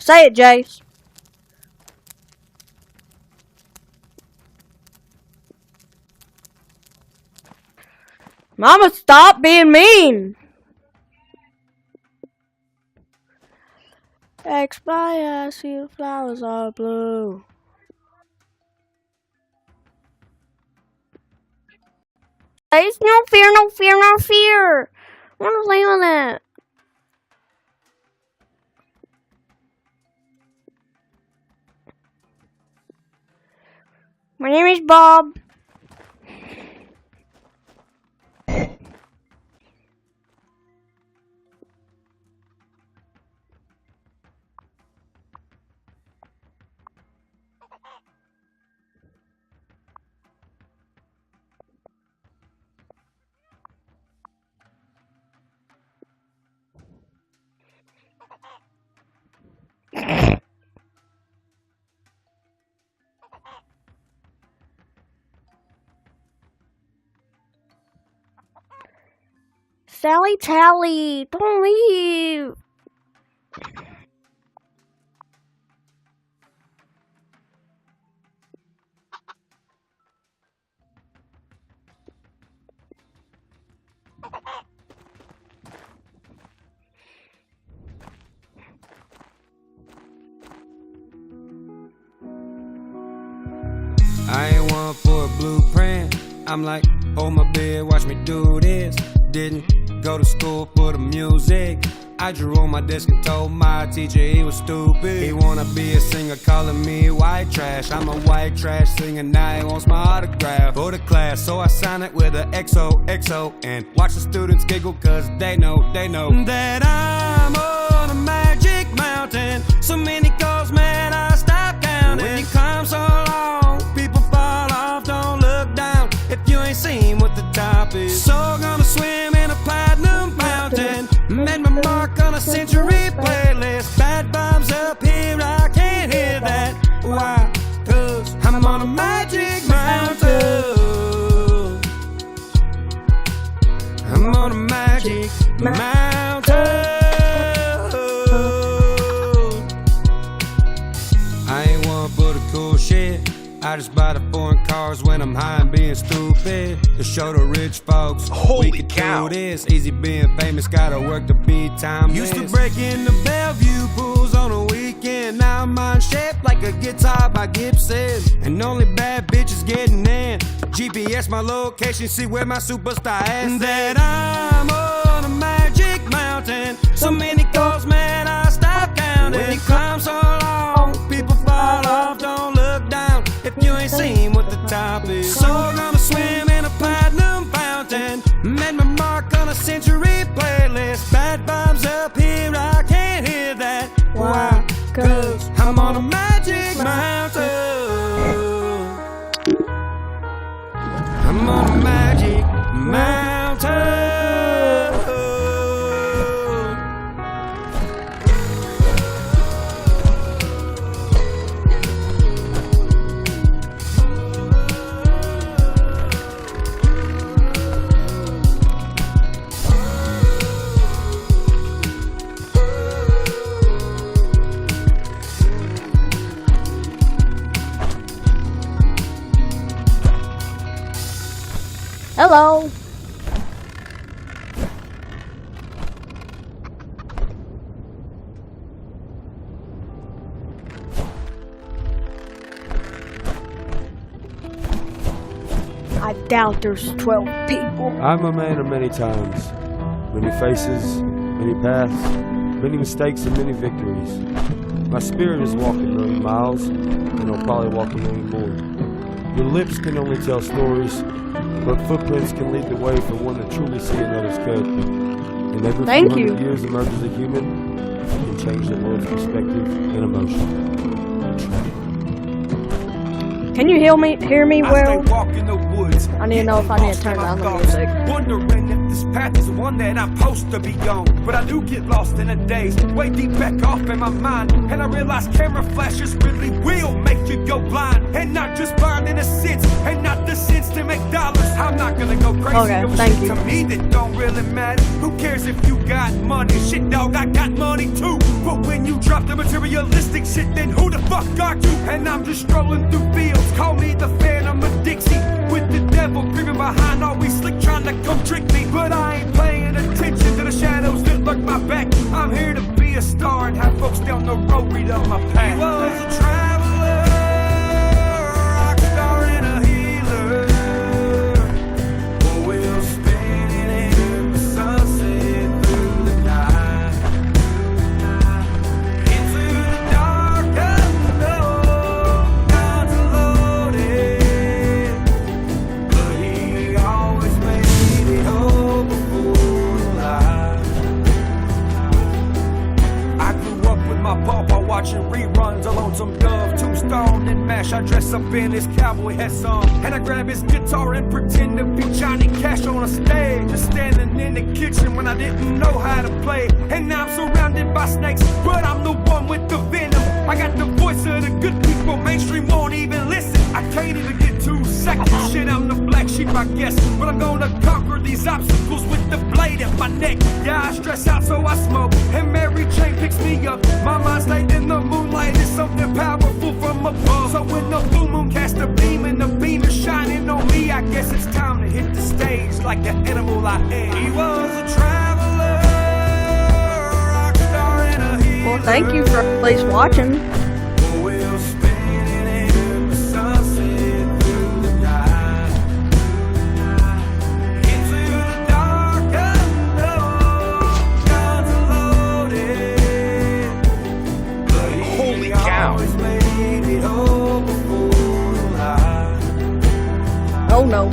Say it, Jace. Mama, stop being mean. Expire, I see the flowers are blue. It's no fear, no fear, no fear. I want to play on that. My name is Bob. Sally Tally, don't leave. I ain't one for a blueprint. I'm like, hold my beer, watch me do this. Didn't go to school for the music. I drew on my desk and told my teacher he was stupid. He wanna be a singer, calling me white trash. I'm a white trash singer, now he wants my autograph for the class. So I sign it with a XOXO and watch the students giggle cause they know that I'm on a magic mountain. So many calls, man, I stop counting. When you climb so long, people fall off, don't look down if you ain't seen what the top is. So gonna swim in a platinum fountain. Made my mark on a century playlist. Bad vibes up here, I can't hear that. Why? Cause I'm on a magic mountain. I'm on a magic mountain. I ain't one for the cool shit. I just buy the foreign cars when I'm high and being stupid. To show the rich folks Holy we can cow. do this. Easy being famous, gotta work to be timeless. Used to break in the Bellevue pools on a weekend. Now I'm shaped like a guitar by Gibson. And only bad bitches getting in. GPS my location, see where my superstar is. That I'm on a magic mountain. So many calls, man, I stop counting. When you climb so long, people fall off, don't look down if you ain't seen what the top is. So gonna swim in a platinum fountain. Made my mark on a century playlist. Bad vibes up here, I can't hear that. Why? Cause I'm on a magic mountain. I'm on a magic mountain. Hello. I doubt there's 12 people. I'm a man of many times, many faces, many paths, many mistakes and many victories. My spirit is walking a million miles, and I'll probably walk a million more. Your lips can only tell stories, but footprints can lead the way for one to truly see another's character. And every few hundred years emerges a human who can change the world's perspective and emotion. Can you hear me well? Walk in the woods, I need to know if I need to turn down the music. wondering if this path is one that I'm supposed to be on. But I do get lost in a daze, way deep back off in my mind. And I realize camera flashes really will make you go blind. And not just blind in a sense, and not the sense to make dollars. I'm not gonna go crazy over thank shit you. to me that don't really matter. Who cares if you got money? Shit, dog, I got money too. But when you drop the materialistic shit, then who the fuck are you? And I'm just strolling through fields, call me the Phantom of Dixie, with the devil creeping behind, always slick trying to come trick me. But I ain't paying attention to the shadows that lurk my back. I'm here to be a star and have folks down the road read up my path. He was a traveler, rock star and a healer. Oh, we'll spin it in the sunset through the night, into the dark unknown, guns loaded. But he always made it home before the light. I grew up with my papa watching reruns of Lonesome Dove, Tombstone and MASH. I dress up in his cowboy hat song, and I grab his guitar and pretend to be Johnny Cash on a stage, just standing in the kitchen when I didn't know how to play. And now I'm surrounded by snakes, but I'm the one with the venom. I got the voice of the good people, mainstream won't even listen. I can't even get 2 seconds. Shit, I'm the black sheep, I guess, but I'm gonna conquer these obstacles with the blade at my neck. Yeah, I stress out so I smoke, and Mary Jane picks me up. My mind stayed in the moonlight, is something powerful from above. So when the full moon casts a beam and the beam is shining on me, I guess it's time to hit the stage like the animal I am. He was a traveler, rock star and a healer. Well, thank you for at least watching. We'll spin it in the sunset through the night, into the dark unknown, guns loaded. But Holy cow. always made it home before the light. Oh no.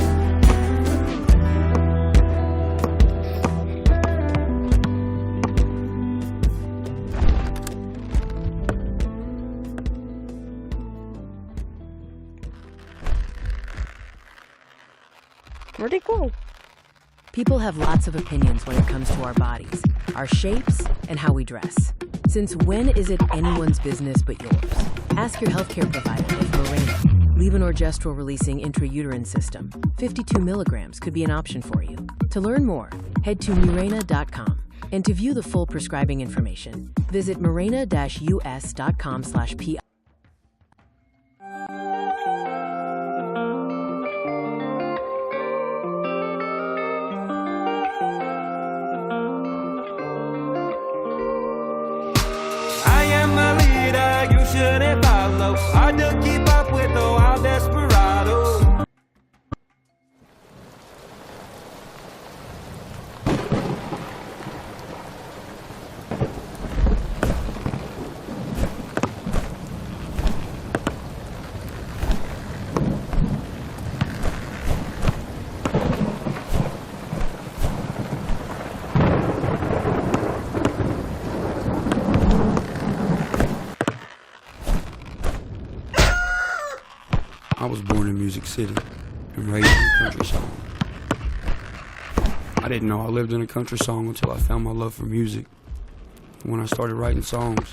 Where'd it go? People have lots of opinions when it comes to our bodies, our shapes, and how we dress. Since when is it anyone's business but yours? Ask your healthcare provider if Mirena, levonorgestrel-releasing intrauterine system, 52 milligrams could be an option for you. To learn more, head to Mirena.com. And to view the full prescribing information, visit Mirena-us.com/PI. I am a leader, you shouldn't follow. Hard to keep up with the wild desperado. I was born in Music City and raised in a country song. I didn't know I lived in a country song until I found my love for music. When I started writing songs,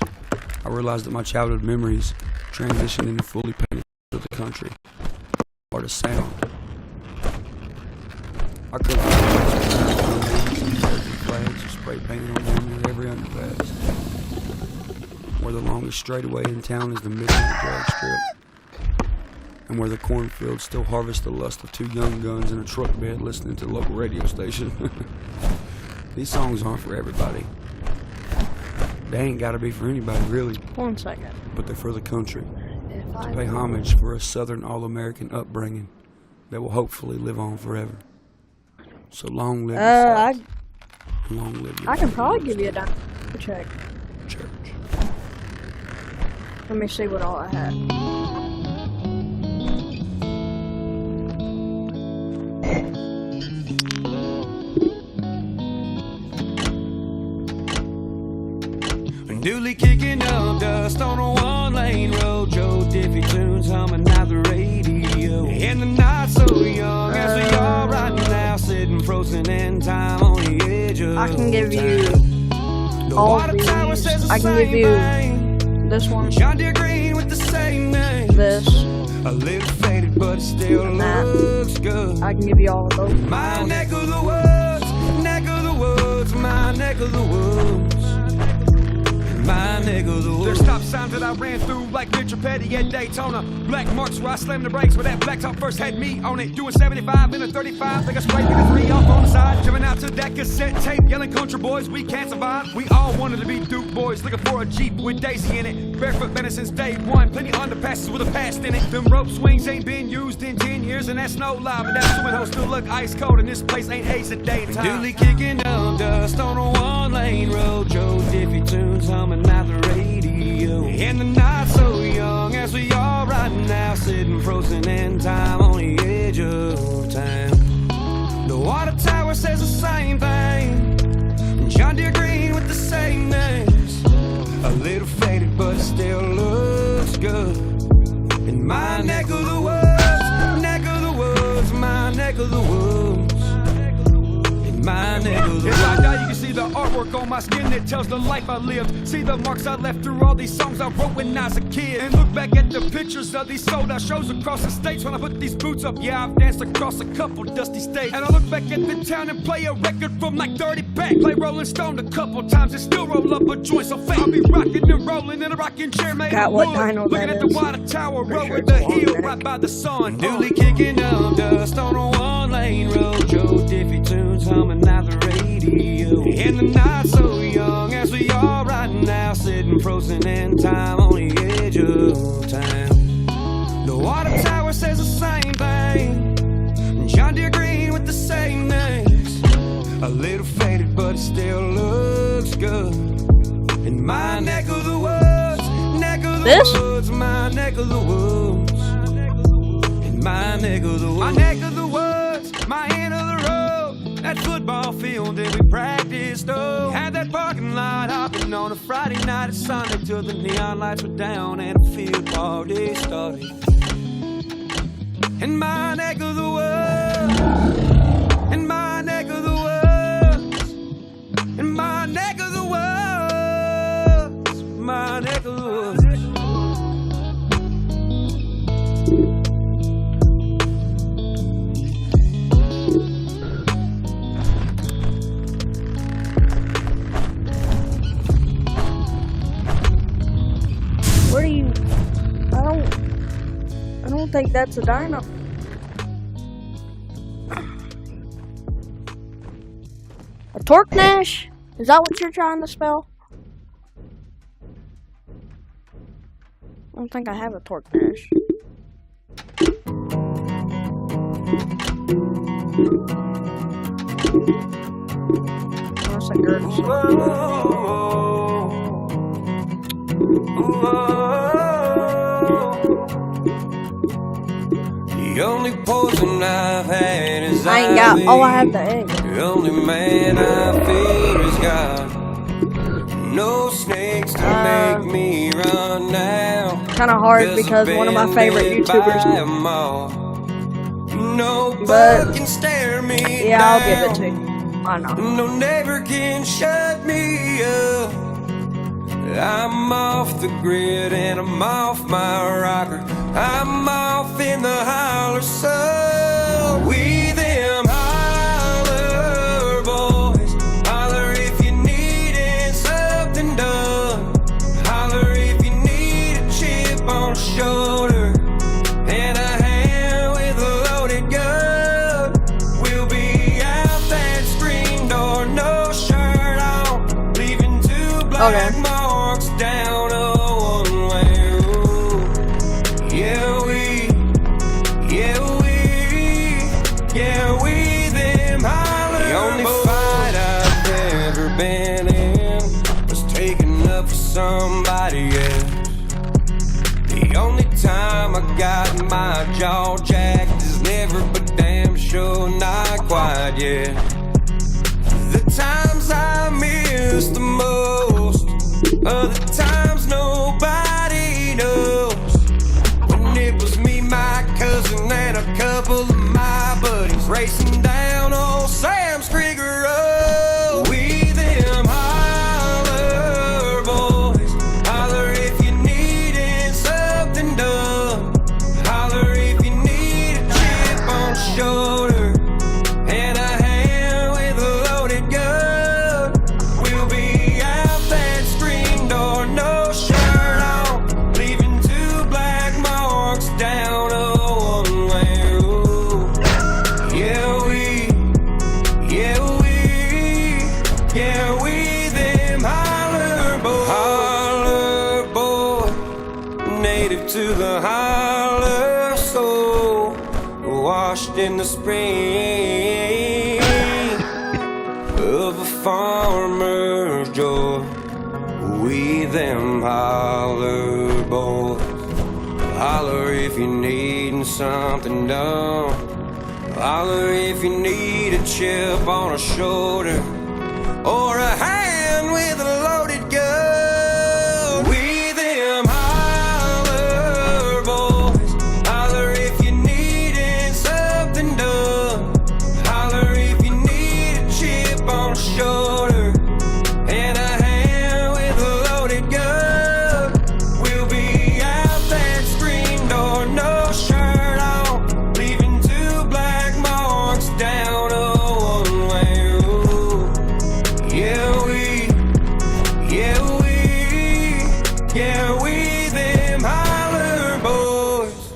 I realized that my childhood memories transitioned into fully painted of the country, part of sound. I could have flags or spray painted on them near every underpass. Where the longest straightaway in town is the midnight drag strip. And where the cornfields still harvest the lust of 2 young guns in a truck bed listening to the local radio station. These songs aren't for everybody. They ain't gotta be for anybody, really. 1 second. But they're for the country. To pay homage for a Southern all-American upbringing that will hopefully live on forever. So long live the South. Long live your I can probably give you a dime check. church. Let me see what all I had. Newly kicking up dust on a 1-lane road. Joe Diffie tunes humming out the radio. In the night so young as we are right now, sitting frozen in time on the edge of I can give you the all water these. tower says the I can give same you thing. this one, John Deere green with the same name. this, A little faded but it still and that. looks good. I can give you all of those. My neck of the woods, neck of the woods, my neck of the woods. My neck of the woods. stop signs that I ran through like Mitchell Petty at Daytona. Black marks where I slammed the brakes, where that black top first had me on it. Doing 75 in a 35, like a straight with a 3 off on the side. Jumping out to that cassette tape, yelling country boys, we can't survive. We all wanted to be Duke boys, looking for a Jeep with Daisy in it. Barefoot been it since day one, plenty underpasses with a past in it. Them rope swings ain't been used in 10 years, and that's no lie. But that swimming hole still look ice cold, and this place ain't haze a day time. Dooley kicking up dust on a one-lane road. Joe Diffie tunes humming out the radio. And the night so young as we are right now, sitting frozen in time on the edge of town. The water tower says the same thing. John Deere green with the same names. A little faded, but it still looks good. In my neck of the woods, neck of the woods, my neck of the woods. In my neck of the woods. Right now you can see the artwork on my skin that tells the life I lived. See the marks I left through all these songs I wrote when I was a kid. And look back at the pictures of these sold out shows across the states. When I put these boots up, yeah, I've danced across a couple dusty states. And I look back at the town and play a record from like 30 back. Play Rolling Stone a couple times and still roll up a joint so fat. I'll be rocking and rolling in a rocking chair made Got of what wood. dino Looking that at the is. water tower, Pretty sure rolling it's the a long hill neck. right by the sun. Dooley kicking up dust on a one-lane road. Joe Diffie tunes humming out the radio. And the night so young as we are right now, sitting frozen in time on the edge of town. The water tower says the same thing. John Deere green with the same names. A little faded, but it still looks good. In my neck of the woods, neck of the This? woods, my neck of the woods. In my neck of the woods, My neck of the woods, my end of the road. That football field that we practiced on. Had that parking lot hopping on a Friday night at Sunday till the neon lights were down and the field party started. In my neck of the woods, in my neck of the woods, in my neck of the woods, my neck of the woods. Where do you? I don't think that's a dino. A Torknash? Is that what you're trying to spell? I don't think I have a Torknash. Unless I heard the only poison I've had is I ain't got. Oh, I have the egg. The only man I fear is God. No snakes to make me run now. Kind of hard because one of my favorite YouTubers. No But bug can stare me yeah, I'll down. give it to you. I know. No neighbor can shut me up. I'm off the grid and I'm off my rocker. I'm off in the holler, so we them holler boys. Holler if you needed something done. Holler if you need a chip on the shoulder and a hand with a loaded gun. We'll be out that screen door, no shirt on, leaving two black marks down a one-way road. Yeah, we them holler. The only fight I've ever been in was taking up for somebody else. The only time I got my jaw jacked is never, but damn sure not quite yet. The times I miss the most are the times nobody knows. When it was me, my cousin, and a couple of my buddies racing down old Sam's Creek Road. We them holler boys. Holler if you needed something done. Holler if you need a chip on the shoulder and a hand with a loaded gun. We'll be out that screen door, no shirt to the holler soul, washed in the spring of a farmer's joy. We them holler boys, holler if you're needing something done, holler if you need a chip on a shoulder or a hand with a loaded gun. We them holler boys, holler if you needing something done, holler if you need a chip on a shoulder and a hand with a loaded gun. We'll be out that screen door, no shirt on, leaving 2 black marks down a one-way road. Yeah, we them holler boys.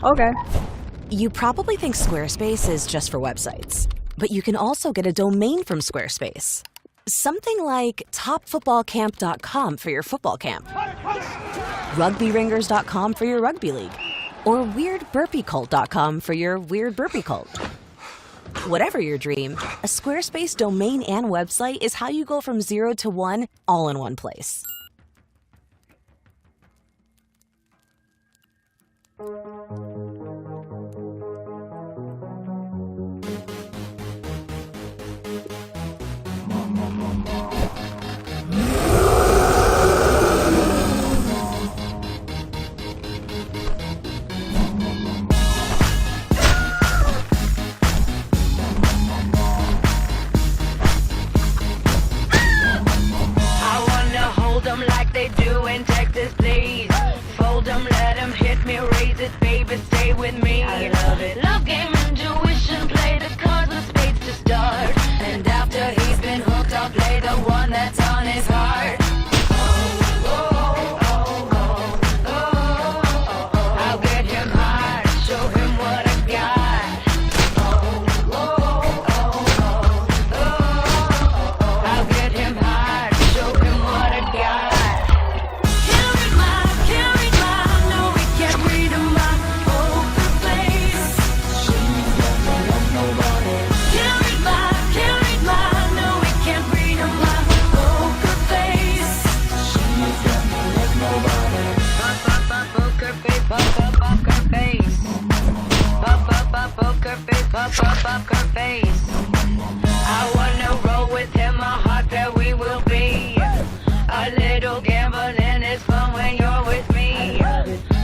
Okay. You probably think Squarespace is just for websites, but you can also get a domain from Squarespace. Something like topfootballcamp.com for your football camp, rugbyringers.com for your rugby league, or weirdburpeecult.com for your weird burpee cult. Whatever your dream, a Squarespace domain and website is how you go from 0 to 1 all in one place. Like they do in Texas, please. Fold them, let them hit me, raise it, baby, stay with me. I love it. Love game, intuition, play the cards with spades to start. And after he's been hooked, I'll play the one that's on his heart. I'll get him hard, show him what I got. I'll get him hard, show him what I got. Poker face. I wanna roll with him, a heart that we will be. A little gambling is fun when you're with me.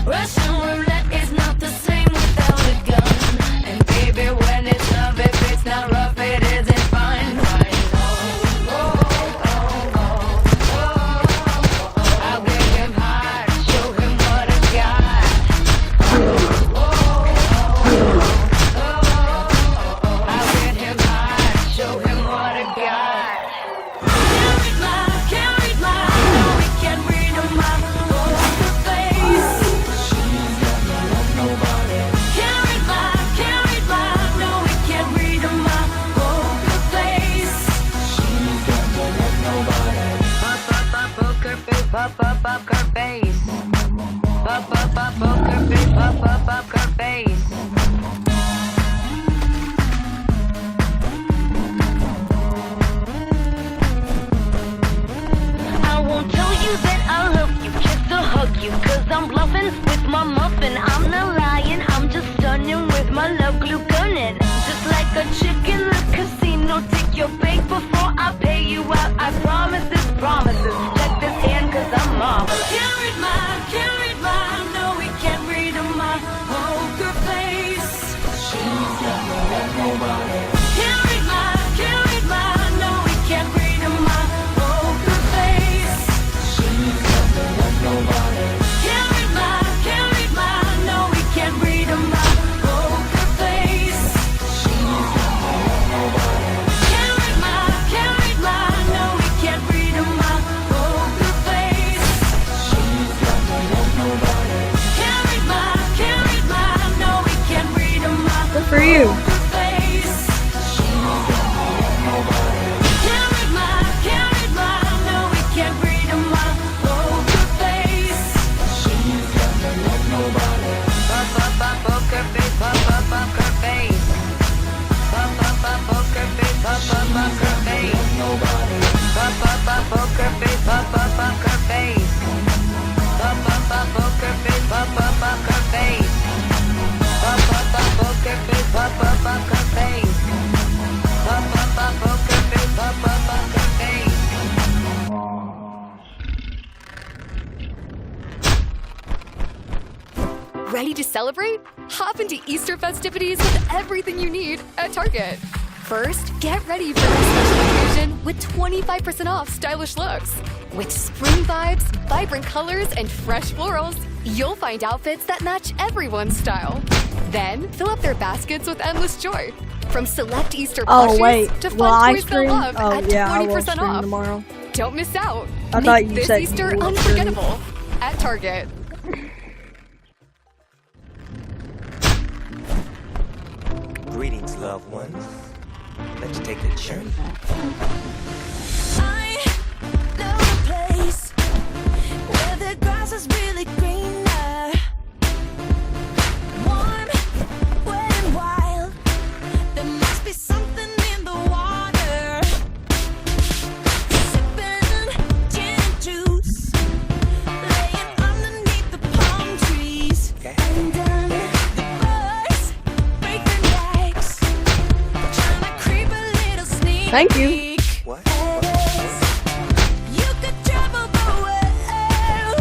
Russian roulette is not the same without a gun. And baby, when it's love, if it's not rough, it isn't fun. I'll get him hard, show him what I got. I'll get him hard, show him what I got. Can't read my, no, we can't read my poker face. She's got no love, nobody. Can't read my, no, we can't read my poker face. She's got no love, nobody. Poker face, poker face. Poker face, poker face. I won't tell you that I love you, just to hug you, cause I'm bluffing with my muffin. I'm not lying, I'm just stunning with my love glue gunning. Just like a chick in the casino, take your bait before I pay you out. I promise this promises. Check this hand cause I'm marvelous. Can't read my, no, we can't read my poker face. She's got no love, nobody. Can't read my, no, we can't read my poker face. She's got no love, nobody. Can't read my, no, we can't read my poker face. She's got no love, nobody. Can't read my, no, we can't read my poker face. She's got no love, nobody. Can't read my, no, we can't read you. Ready to celebrate? Hop into Easter festivities with everything you need at Target. First, get ready for this special occasion with 25% off stylish looks. With spring vibes, vibrant colors, and fresh florals, you'll find outfits that match everyone's style. Then, fill up their baskets with endless joy. From select Easter plushies to fun toys they'll love at 20% off. Tomorrow. Don't miss out. I Make thought you this said Easter you will unforgettable at Target. Greetings, loved ones. Let's take a journey. I know a place where the grass is really greener. Warm, wet and wild. There must be something in the water. Sipping gin and juice, laying underneath the palm trees. And the birds break their necks, trying to creep a little sneak. Thank you. What? You could travel the world,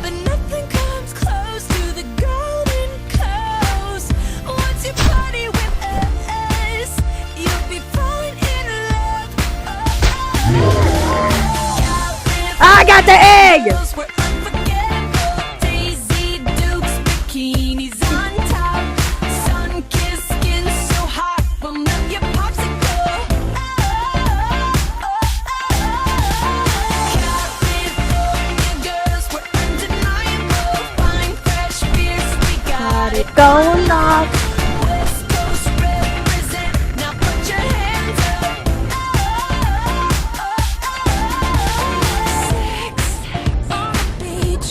but nothing comes close to the Golden Coast. Once you party with us, you'll be falling in love. I got the egg. Girls were unforgettable. Daisy Dukes, bikinis on top, sun-kissed skin so hot, will melt your popsicle. California girls were undeniable. Fine, fresh, fierce, we got it Going off. West Coast represent. Now put your hands up. Sex on the beach.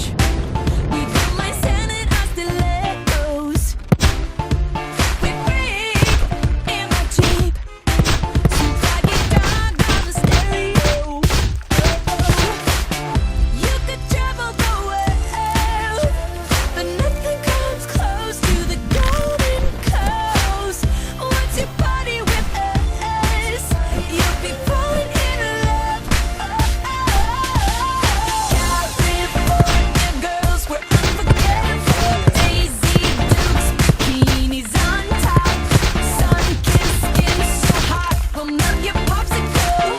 We do my sand and our stilettos. We freak in my Jeep. Some faggy dog on the stereo. You could travel the world, but nothing comes close to the Golden Coast. Once you party with us, you'll be falling in love. California girls were unforgettable. Daisy Dukes, bikinis on top, sun-kissed skin so hot, will melt your popsicle.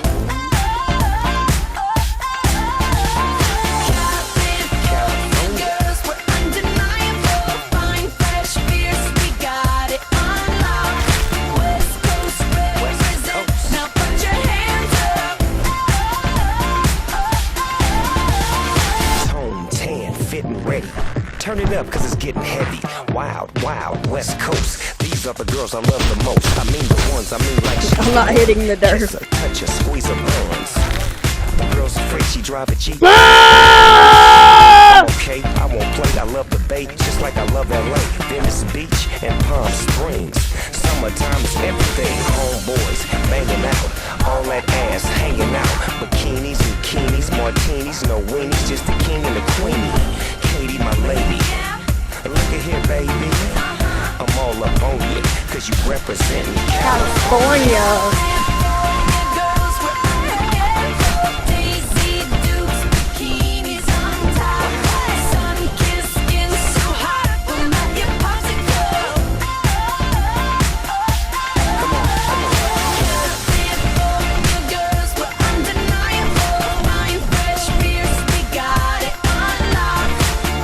California girls were undeniable. Fine, fresh, fierce, we got it on lock. West Coast represent. Now put your hands up. Tone, tan, fit and ready. Turn it up, cause it's getting heavy. Wild, wild, West Coast. These are the girls I love the most. I mean the ones, I mean like she I'm not hitting the dirt. Kiss her, touch her, squeeze her buns. The girl's afraid she drive a Jeep. Okay, I won't play, I love the bay, just like I love LA, Venice Beach, and Palm Springs. Summertime is everything, homeboys, banging out, all that ass hanging out. Bikinis, bikinis, martinis, no weenies, just the king and the queenie. Katie, my lady, look at here, baby, I'm all up on you, cause you represent me. California. Girls were unforgettable. Daisy Dukes, bikinis on top, sun-kissed skin so hot, will melt your popsicle. California girls were undeniable. Fine, fresh, fierce, we got it on lock.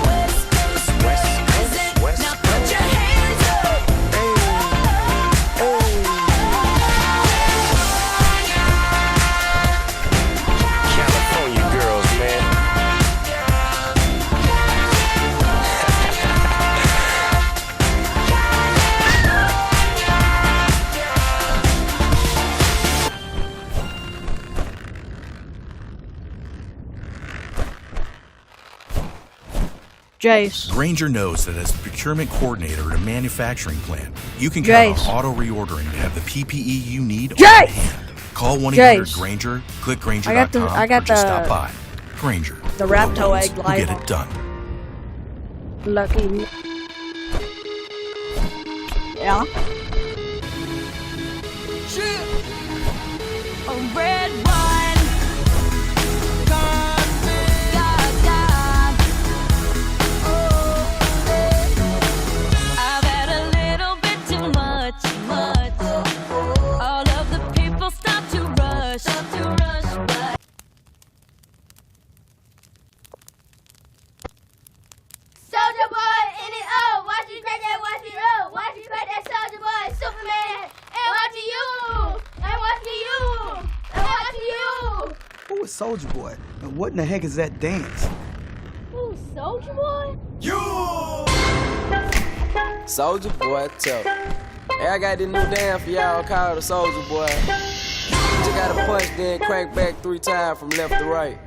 West Coast represent. Now put your hands up. Jace. Grainger knows that as a procurement coordinator at a manufacturing plant, you can count Jace. on auto reordering to have the PPE you need Jace! on hand. Call 1-800 Jace. Grainger, click Grainger.com, I got or just the- stop by. Grainger. the Raptor ones egg who light get on. it done. Lucky. Yeah. Red wine, I've had a little bit too much. All of the people stop to rush. Soldier Boy in it up. Watch you crack that, watch it up. Watch you crack that, Soldier Boy, Superman. And watching you. And watching you. And watching you. Who is Soldier Boy? And what in the heck is that dance? Ooh, Soldier Boy? Soldier Boy, tough. Hey, I got this new dance for y'all called the Soldier Boy. Just gotta punch, then crank back 3 times from left to right.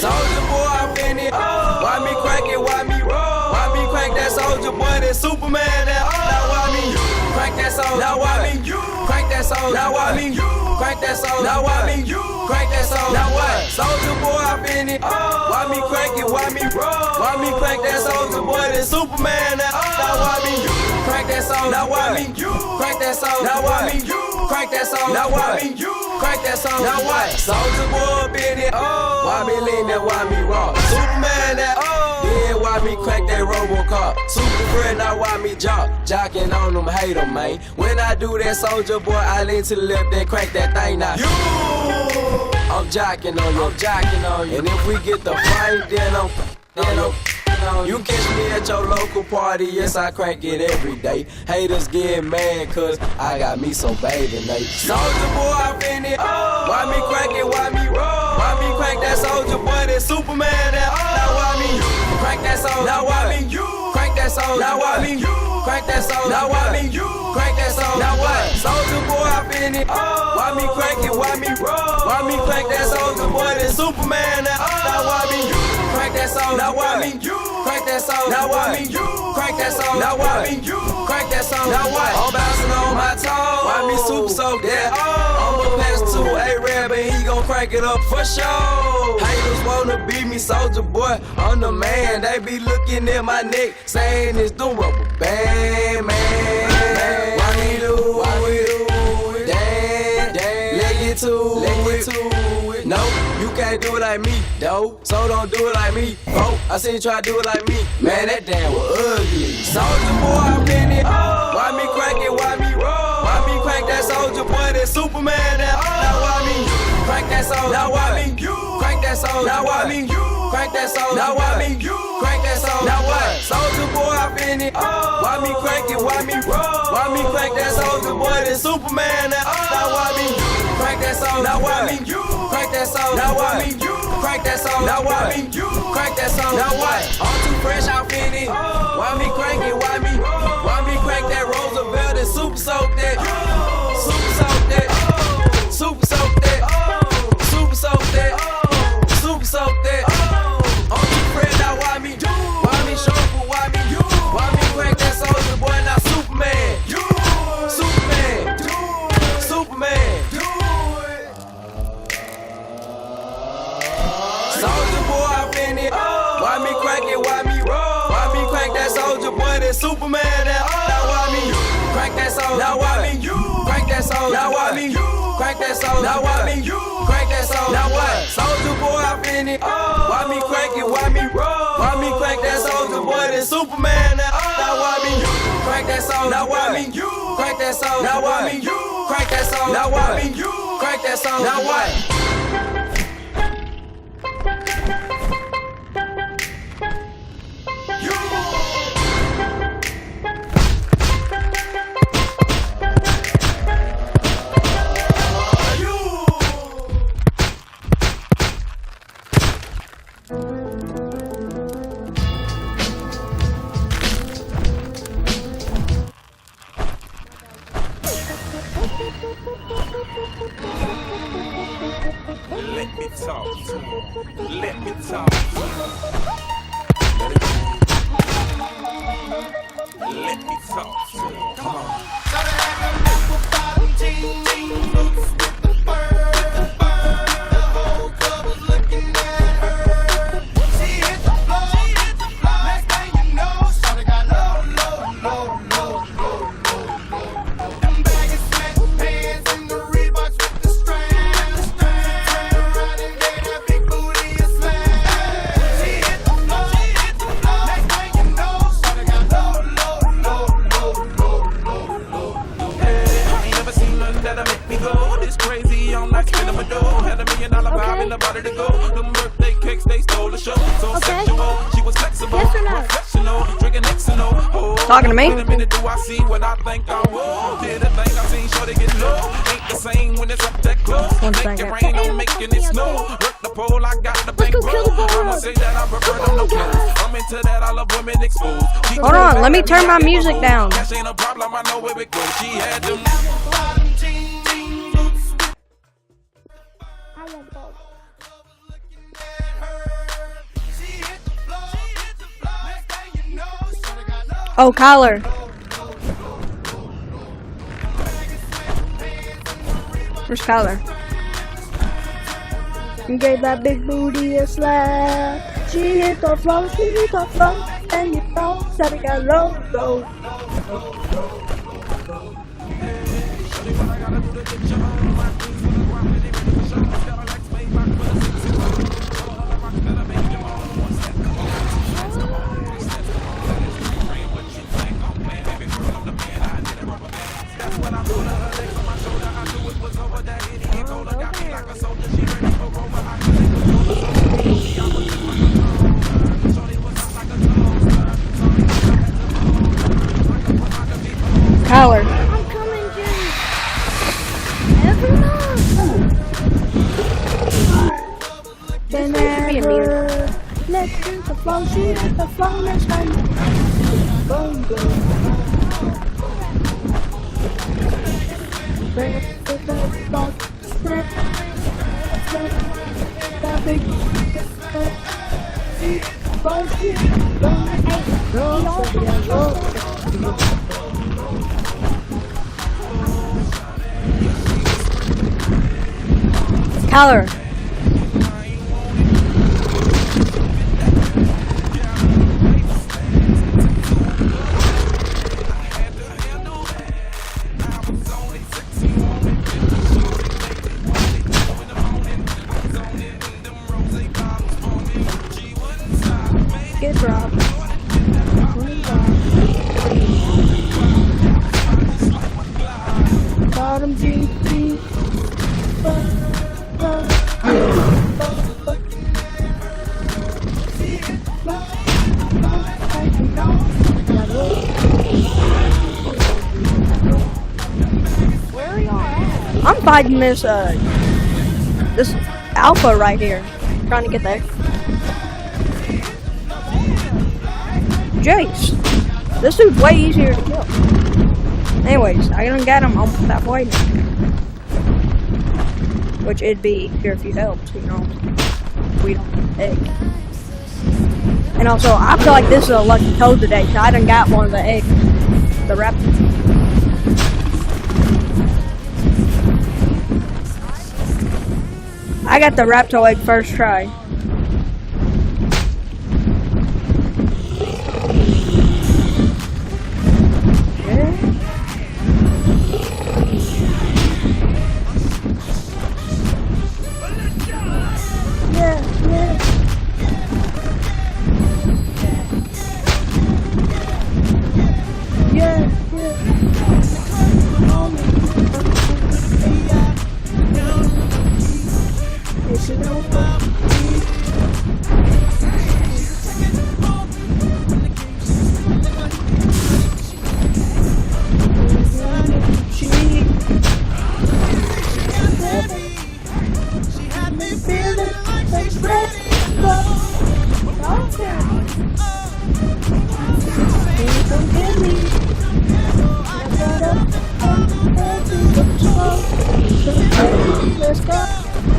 Soldier Boy, I'm in it. Why me crank it? Why me roll? Why me crank that Soldier Boy? That Superman, that now why me crank that Soldier? Now why me crank that Soldier? Now why me crank that Soldier? Now why me crank that Soldier? Now what? Soldier Boy, I'm in it. Why me crank it? Why me roll? Why me crank that Soldier Boy? That Superman, that now why me crank that Soldier? Now why me crank that Soldier? Now why me crank that Soldier? Now why me crank that Soldier? Now what? Soldier Boy, I'm in it. Why me lean that? Why me rock? Superman, that yeah, why me crack that RoboCop? Super friend, now why me jocking on them, hate them, man. When I do that, Soldier Boy, I lean to the left, then crack that thing now. I'm jocking on you, And if we get the fight, then I'm you catch me at your local party, yes, I crank it every day. Haters get mad, cause I got me so baby, Nate. Soldier Boy, I'm in it. Why me crank it? Why me roll? Why me crank that Soldier Boy? That Superman, that now why me crank that Soldier? Now why me crank that Soldier? Now why me crank that Soldier? Now why me crank that Soldier? Now what? Soldier Boy, I'm in it. Why me crank it? Why me roll? Why me crank that Soldier Boy? That Superman, that now why me crank that Soldier? Now why me crank that Soldier? Now why me crank that Soldier? Now why me crank that Soldier? Now what? I'm bouncing on my toes. Why me super soak that? I'ma pass to A-Rab and he gon' crank it up for sure. Haters wanna beat me, Soldier Boy, I'm the man. They be looking at my neck, saying it's the rubber band, man. Why me do it? Damn, leg it to it. No, you can't do it like me, though. So don't do it like me. Oh, I seen you try to do it like me. Man, that damn was ugly. Soldier Boy, I'm in it. Why me crank it? Why me roll? Why me crank that Soldier Boy? That Superman, that now why me crank that Soldier? Now why me crank that Soldier? Now why me crank that Soldier? Now why me crank that Soldier? Now what? Soldier Boy, I'm in it. Why me crank it? Why me roll? Why me crank that Soldier Boy? That Superman, that now why me crank that Soldier? Now why me crank that Soldier? Now why me crank that Soldier? Now why me crank that Soldier? Now what? I'm too fresh, I'm in it. Why me crank it? Why me crank that Roosevelt and super soak that? Super soak that. Super soak that. Super soak that. Super soak that. I'm too fresh, now why me shuffle? Why me crank that Soldier Boy? Now Superman. Superman. Soldier Boy, I'm in it. Why me crank it? Why me roll? Why me crank that Soldier Boy? That Superman, that now why me crank that Soldier? Now why me crank that Soldier? Now why me crank that Soldier? Now why me crank that Soldier? Now what? Soldier Boy, I'm in it. Why me crank it? Why me roll? Why me crank that Soldier Boy? That Superman, that now why me crank that Soldier? Now why me crank that Soldier? Now why me crank that Soldier? Now why me crank that Soldier? Now what? let me talk. Let me talk. Come on. Talking to me? Do I see what I think I will? Did the thing I seen sure they get low. Ain't the same when it's up that close. Make it rain, don't making it snow. Work the pole, I got the bank roll. I'ma say that I prefer them no clothes. I'm into that, I love women exposed. Hold on, let me turn my music down. Cash ain't a problem, I know where it goes. She had them. Oh, collar. Where's collar? Gave that big booty a slap. She hit the floor, and you know, said it got low. Collar. I'm coming, Jimmy. Every month. Then let's do the flow. She hit the flow next time. Boom, boom. Bring it to the floor. Collar. Get dropped. Bottom GP. I'm fighting this alpha right here. Trying to get there. Jace. This dude's way easier to kill. Anyways, I done got him almost halfway now. Which it'd be easier if you helped, you know. We don't egg. And also, I feel like this is a lucky toad today, so I done got one of the eggs. The raptor. I got the raptor egg first try.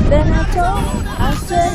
Then I told, I said,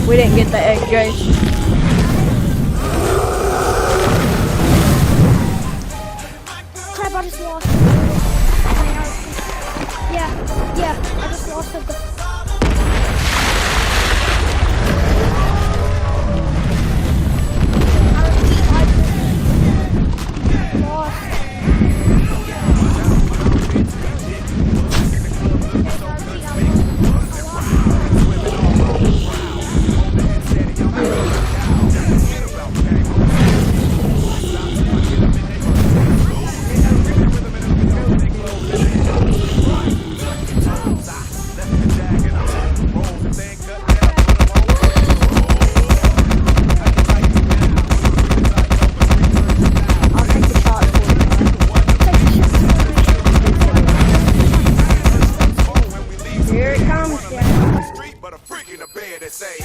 We didn't get the egg, Jace. Crap, I just lost. Yeah, I just lost something. Here it comes, yeah. But a freak in the bed that say